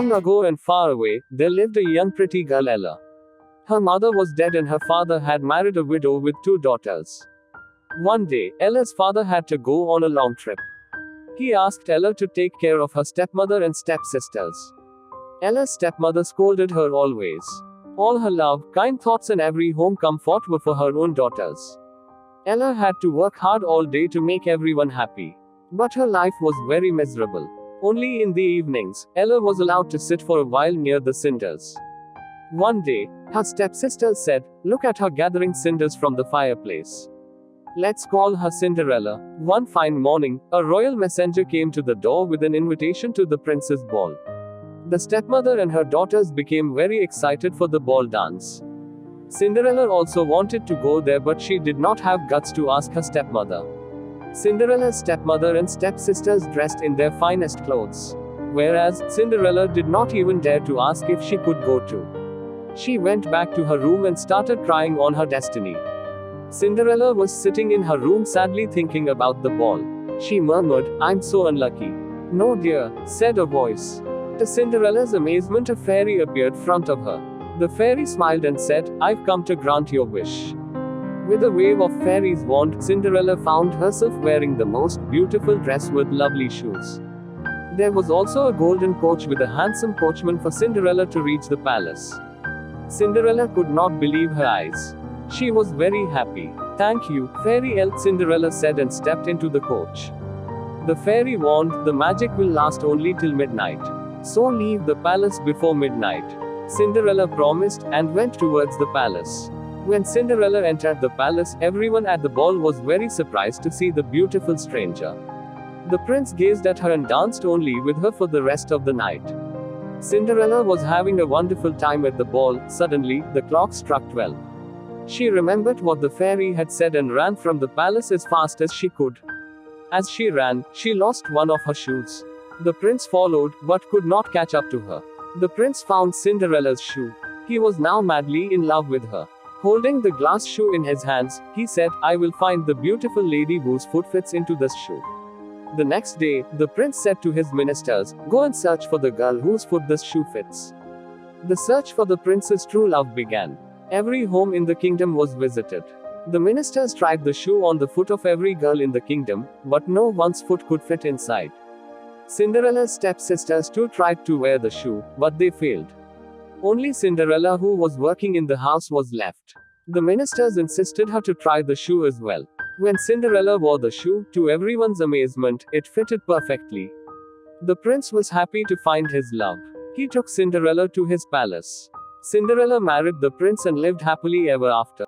Long ago and far away, there lived a young pretty girl, Ella. Her mother was dead and her father had married a widow with 2 daughters. One day, Ella's father had to go on a long trip. He asked Ella to take care of her stepmother and stepsisters. Ella's stepmother scolded her always. All her love, kind thoughts and every home comfort were for her own daughters. Ella had to work hard all day to make everyone happy. But her life was very miserable. Only in the evenings, Ella was allowed to sit for a while near the cinders. One day, her stepsisters said, "Look at her gathering cinders from the fireplace. Let's call her Cinderella." One fine morning, a royal messenger came to the door with an invitation to the prince's ball. The stepmother and her daughters became very excited for the ball dance. Cinderella also wanted to go there, but she did not have guts to ask her stepmother. Cinderella's stepmother and stepsisters dressed in their finest clothes, whereas Cinderella did not even dare to ask if she could go too. She went back to her room and started crying on her destiny. Cinderella was sitting in her room sadly thinking about the ball. She murmured, "I'm so unlucky." "No dear," said a voice. To Cinderella's amazement, a fairy appeared front of her. The fairy smiled and said, "I've come to grant your wish." With a wave of fairy's wand, Cinderella found herself wearing the most beautiful dress with lovely shoes. There was also a golden coach with a handsome coachman for Cinderella to reach the palace. Cinderella could not believe her eyes. She was very happy. "Thank you, Fairy Elf," Cinderella said and stepped into the coach. The fairy warned, "The magic will last only till midnight. So leave the palace before midnight." Cinderella promised, and went towards the palace. When Cinderella entered the palace, everyone at the ball was very surprised to see the beautiful stranger. The prince gazed at her and danced only with her for the rest of the night. Cinderella was having a wonderful time at the ball. Suddenly, the clock struck 12. She remembered what the fairy had said and ran from the palace as fast as she could. As she ran, she lost one of her shoes. The prince followed, but could not catch up to her. The prince found Cinderella's shoe. He was now madly in love with her. Holding the glass shoe in his hands, he said, "I will find the beautiful lady whose foot fits into this shoe." The next day, the prince said to his ministers, "Go and search for the girl whose foot this shoe fits." The search for the prince's true love began. Every home in the kingdom was visited. The ministers tried the shoe on the foot of every girl in the kingdom, but no one's foot could fit inside. Cinderella's stepsisters too tried to wear the shoe, but they failed. Only Cinderella, who was working in the house, was left. The ministers insisted her to try the shoe as well. When Cinderella wore the shoe, to everyone's amazement, it fitted perfectly. The prince was happy to find his love. He took Cinderella to his palace. Cinderella married the prince and lived happily ever after.